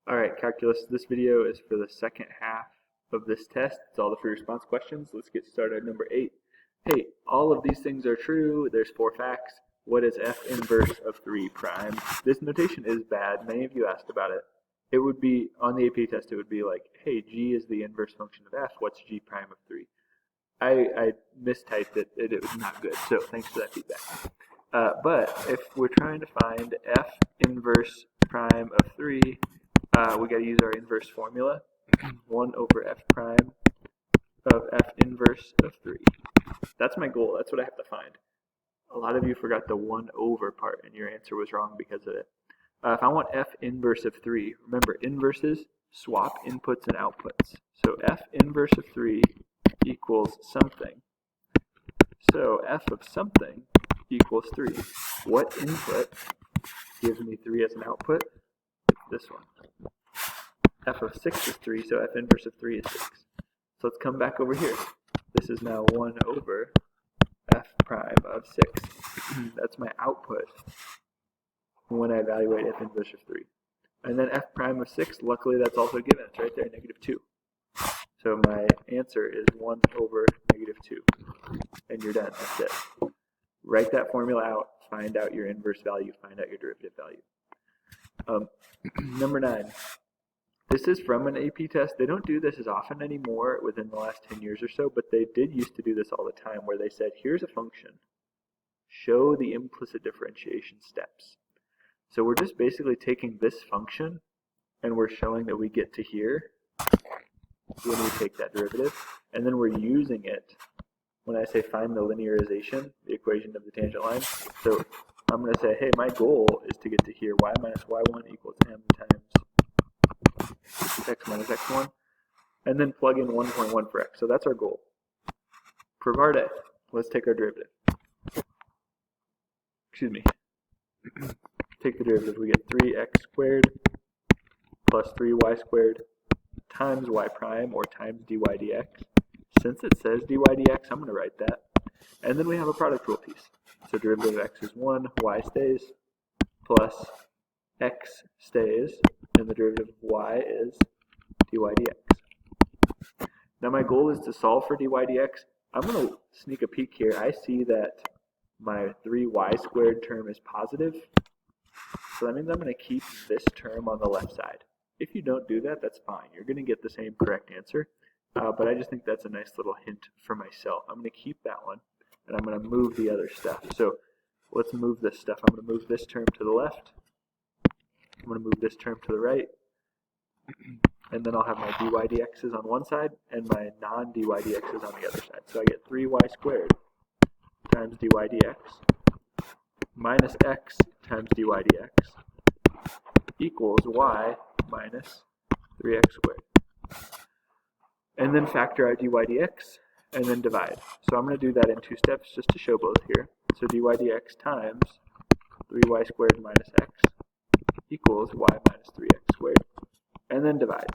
Alright, calculus, this video is for the second half of this test. It's all the free response questions. Let's get started. Number 8. Hey, all of these things are true. There's 4 facts. What is f inverse of 3 prime? This notation is bad. Many of you asked about it. It would be, on the AP test, it would be like, hey, g is the inverse function of f. What's g prime of 3? I mistyped it. It was not good, so thanks for that feedback. But if we're trying to find f inverse prime of 3, we got to use our inverse formula, 1 over f prime of f inverse of 3. That's my goal. That's what I have to find. A lot of you forgot the 1 over part, and your answer was wrong because of it. If I want f inverse of 3, remember, inverses swap inputs and outputs. So f inverse of 3 equals something. So f of something equals 3. What input gives me 3 as an output? It's this one. F of 6 is 3, so f inverse of 3 is 6. So let's come back over here. This is now 1 over f prime of 6. That's my output when I evaluate f inverse of 3. And then f prime of 6, luckily that's also given. It's right there, -2. So my answer is 1 over -2. And you're done. That's it. Write that formula out, find out your inverse value, find out your derivative value. Number 9. This is from an AP test. They don't do this as often anymore within the last 10 years or so, but they did used to do this all the time where they said, here's a function. Show the implicit differentiation steps. So we're just basically taking this function and we're showing that we get to here when we take that derivative, and then we're using it when I say find the linearization, the equation of the tangent line. So I'm going to say, hey, my goal is to get to here, y minus y1 equals m times x minus x1, and then plug in 1.1 for x. So that's our goal. Provarde, let's take our derivative. Excuse me. Take the derivative. We get 3x squared plus 3y squared times y prime, or times dy dx. Since it says dy dx, I'm going to write that. And then we have a product rule piece. So derivative of x is 1, y stays, plus x stays, and the derivative of y is dy dx. Now my goal is to solve for dy dx. I'm going to sneak a peek here. I see that my 3y squared term is positive. So that means I'm going to keep this term on the left side. If you don't do that, that's fine. You're going to get the same correct answer. But I just think that's a nice little hint for myself. I'm going to keep that one, and I'm going to move the other stuff. So let's move this stuff. I'm going to move this term to the left. I'm going to move this term to the right. And then I'll have my dy dx's on one side and my non-dy dx's on the other side. So I get 3y squared times dy dx minus x times dy dx equals y minus 3x squared. And then factor out dy dx and then divide. So I'm going to do that in 2 steps just to show both here. So dy dx times 3y squared minus x equals y minus 3x squared, and then divide.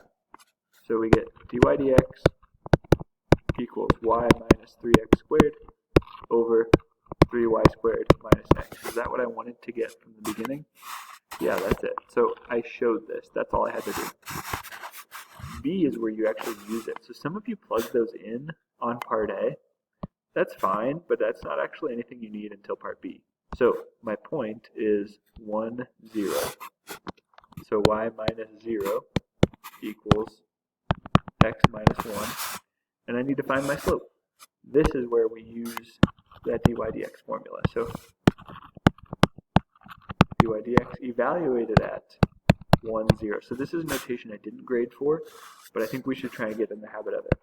So we get dy dx equals y minus 3x squared over 3y squared minus x. Is that what I wanted to get from the beginning? Yeah, that's it. So I showed this. That's all I had to do. B is where you actually use it. So some of you plug those in on part A. That's fine, but that's not actually anything you need until part B. So my point is 1, 0. So y minus 0 equals x minus 1. And I need to find my slope. This is where we use that dy dx formula. So dy dx evaluated at 1, 0. So this is a notation I didn't grade for, but I think we should try and get in the habit of it.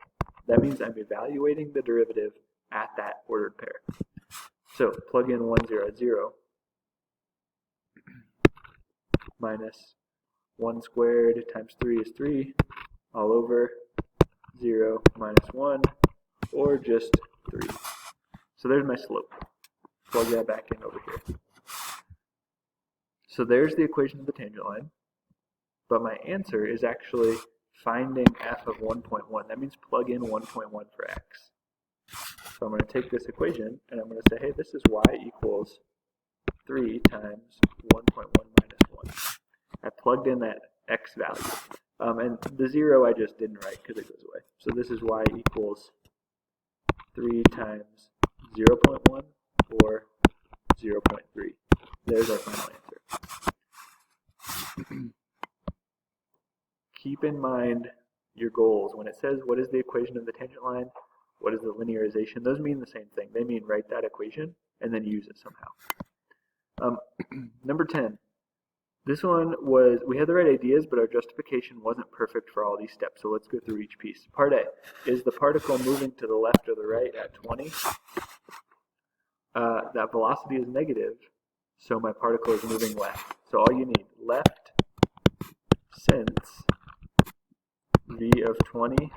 That means I'm evaluating the derivative at that ordered pair. So plug in 1, 0, 0 minus 1 squared times 3 is 3 all over 0 minus 1, or just 3. So there's my slope. Plug that back in over here. So there's the equation of the tangent line. But my answer is actually finding f of 1.1. That means plug in 1.1 for x. So I'm going to take this equation and I'm going to say, hey, this is y equals 3 times 1.1 minus 1. I plugged in that x value. And the 0 I just didn't write because it goes away. So this is y equals 3 times 0.1 or 0.3. There's our final answer. Keep in mind your goals. When it says what is the equation of the tangent line, what is the linearization, those mean the same thing. They mean write that equation and then use it somehow. Number 10. This one was, we had the right ideas, but our justification wasn't perfect for all these steps. So let's go through each piece. Part A, is the particle moving to the left or the right at 20? That velocity is negative, so my particle is moving left. So all you need, left, since v of 20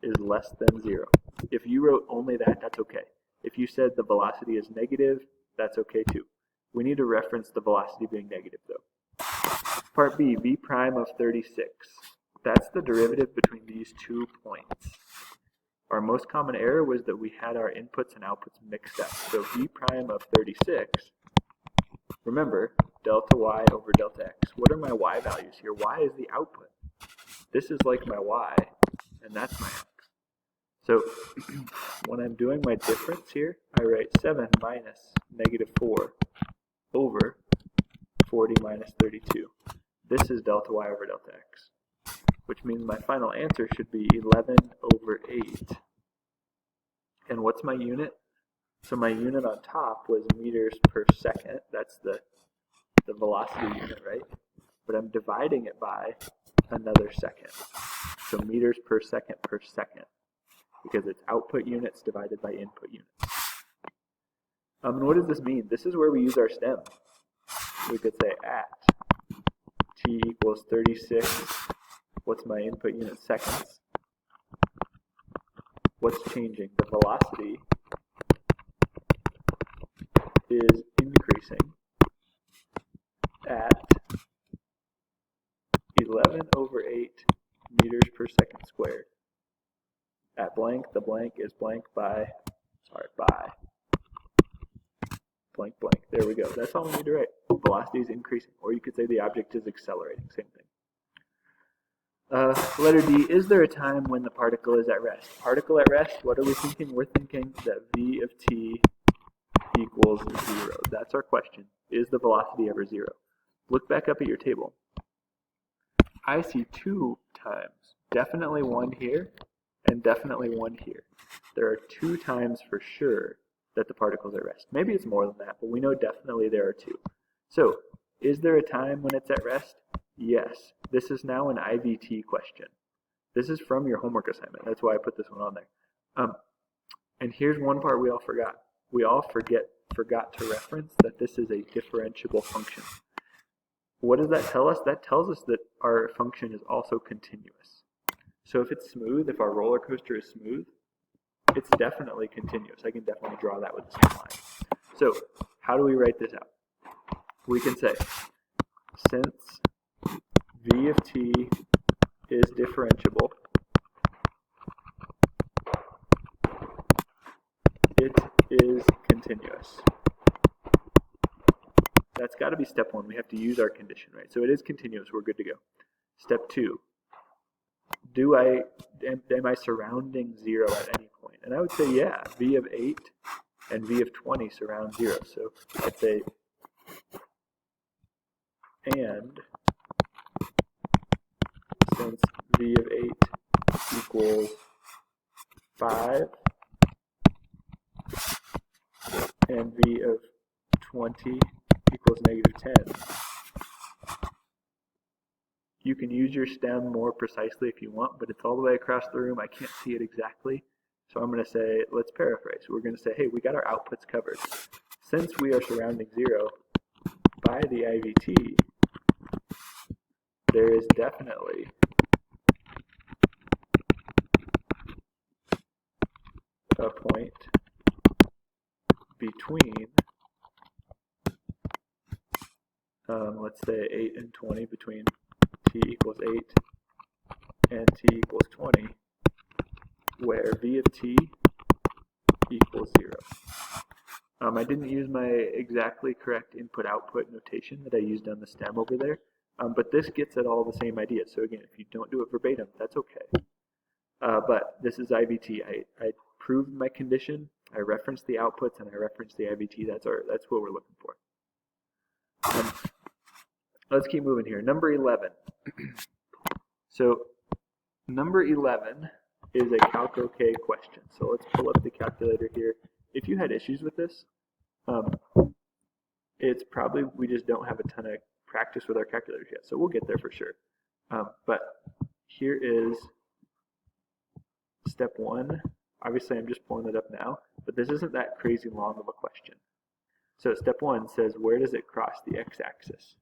is less than 0. If you wrote only that, that's okay. If you said the velocity is negative, that's okay too. We need to reference the velocity being negative though. Part B, v prime of 36. That's the derivative between these 2 points. Our most common error was that we had our inputs and outputs mixed up. So v prime of 36, remember, delta y over delta x. What are my y values here? Y is the output. This is like my y, and that's my x. So when I'm doing my difference here, I write 7 minus negative 4 over 40 minus 32. This is delta y over delta x, which means my final answer should be 11 over 8. And what's my unit? So my unit on top was meters per second. That's the velocity unit, right? But I'm dividing it by another second. So meters per second, because it's output units divided by input units. And what does this mean? This is where we use our stem. We could say at t equals 36, what's my input unit? Seconds. What's changing? The velocity is increasing at 11 over 8 meters per second squared. At blank, the blank is blank by blank blank. There we go. That's all we need to write. Velocity is increasing, or you could say the object is accelerating. Same thing. Letter D, is there a time when the particle is at rest? Particle at rest, what are we thinking? We're thinking that v of t equals 0. That's our question. Is the velocity ever 0? Look back up at your table. I see 2 times. Definitely one here, and definitely one here. There are 2 times for sure that the particle's at rest. Maybe it's more than that, but we know definitely there are 2. So, is there a time when it's at rest? Yes. This is now an IVT question. This is from your homework assignment. That's why I put this one on there. And here's one part we all forgot. We all forgot to reference that this is a differentiable function. What does that tell us? That tells us that our function is also continuous. So if it's smooth, if our roller coaster is smooth, it's definitely continuous. I can definitely draw that with the same line. So how do we write this out? We can say, since v of t is differentiable, it is continuous. That's got to be step 1. We have to use our condition, right? So it is continuous. We're good to go. Step 2. Am I surrounding 0 at any point? And I would say, yeah, v of 8 and v of 20 surround 0. So I'd say, and since v of 8 equals 5 and v of 20 equals negative 10, you can use your stem more precisely if you want, but it's all the way across the room. I can't see it exactly. So I'm going to say, let's paraphrase. We're going to say, hey, we got our outputs covered. Since we are surrounding 0 by the IVT, there is definitely a point between, let's say 8 and 20, between t equals 8 and t equals 20, where v of t equals 0. I didn't use my exactly correct input-output notation that I used on the stem over there, But this gets at all the same idea. So again, if you don't do it verbatim, that's okay. But this is IVT. I proved my condition, I referenced the outputs, and I referenced the IVT. That's what we're looking for. Let's keep moving here. Number 11. So number 11 is a Calc OK question. So let's pull up the calculator here. If you had issues with this, it's probably we just don't have a ton of practice with our calculators yet. So we'll get there for sure. But here is step 1. Obviously, I'm just pulling it up now, but this isn't that crazy long of a question. So step 1 says, where does it cross the x-axis?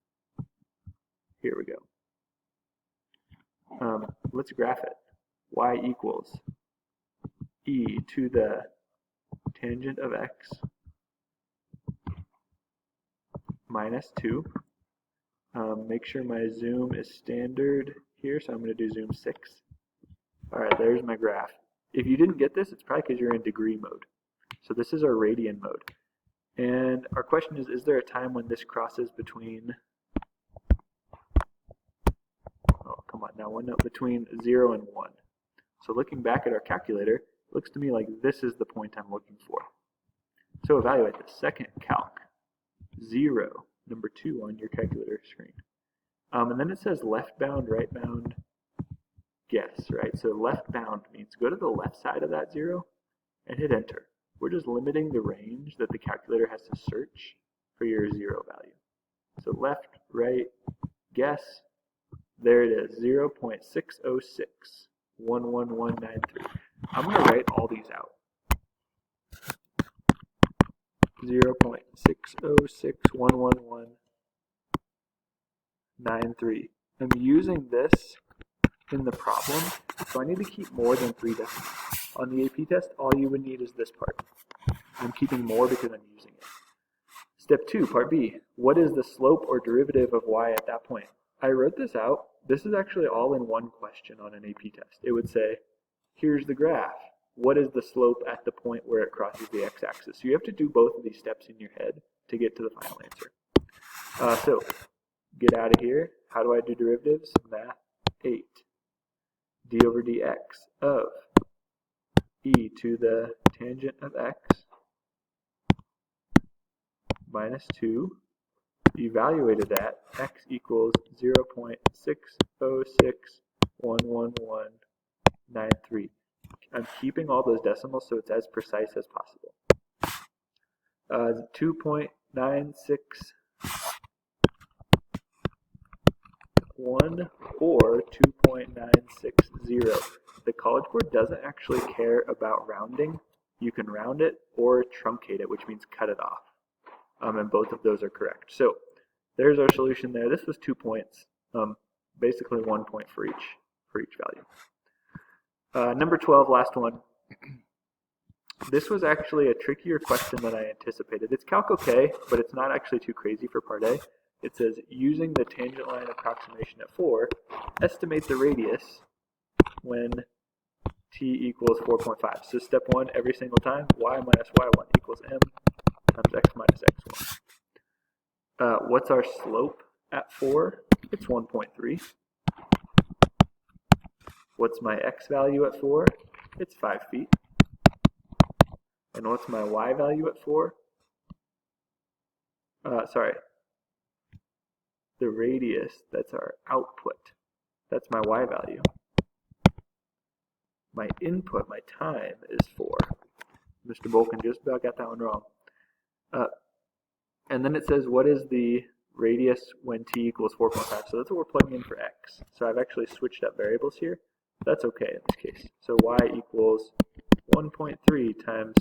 Here we go. Let's graph it. Y equals e to the tangent of x minus 2. Make sure my zoom is standard here, so I'm going to do zoom 6. All right, there's my graph. If you didn't get this, it's probably because you're in degree mode. So this is our radian mode. And our question is there a time when this crosses between, oh, come on now, between 0 and 1. So looking back at our calculator, it looks to me like this is the point I'm looking for. So evaluate the second calc, 0, number 2 on your calculator screen. And then it says left bound, right bound, guess, right? So left bound means go to the left side of that 0 and hit enter. We're just limiting the range that the calculator has to search for your 0 value. So left, right, guess, there it is, 0.606111193. I'm going to write all these out. 0.606111193. I'm using this in the problem, so I need to keep more than 3 decimals. On the AP test, all you would need is this part. I'm keeping more because I'm using it. Step 2, part B. What is the slope or derivative of y at that point? I wrote this out. This is actually all in one question on an AP test. It would say, here's the graph. What is the slope at the point where it crosses the x-axis? So you have to do both of these steps in your head to get to the final answer. So get out of here. How do I do derivatives? Math 8. D over dx of e to the tangent of x minus 2. Evaluated at x equals 0.606111193. I'm keeping all those decimals so it's as precise as possible. 2.961 or 2.960. The College Board doesn't actually care about rounding. You can round it or truncate it, which means cut it off. And both of those are correct. So there's our solution there. This was 2 points, basically 1 point for each value. Number 12, last one. This was actually a trickier question than I anticipated. It's Calc OK, but it's not actually too crazy for part A. It says, using the tangent line approximation at 4, estimate the radius when t equals 4.5. So step 1, every single time, y minus y1 equals m times x minus x1. What's our slope at 4? It's 1.3. What's my x value at 4? It's 5 feet. And what's my y value at 4? The radius, that's our output. That's my y value. My input, my time, is 4. Mr. Bolkin just about got that one wrong. And then it says, what is the radius when t equals 4.5? So that's what we're plugging in for x. So I've actually switched up variables here. That's okay in this case. So y equals 1.3 times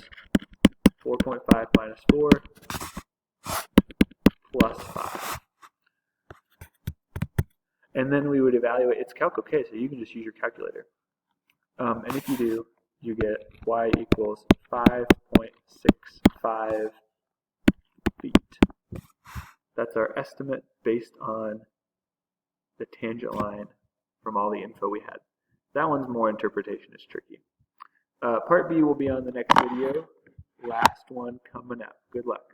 4.5 minus 4 plus 5. And then we would evaluate, it's Calc OK, so you can just use your calculator. And if you do, you get y equals 5.65 feet. That's our estimate based on the tangent line from all the info we had. That one's more interpretation, is tricky. Part B will be on the next video. Last one coming up. Good luck.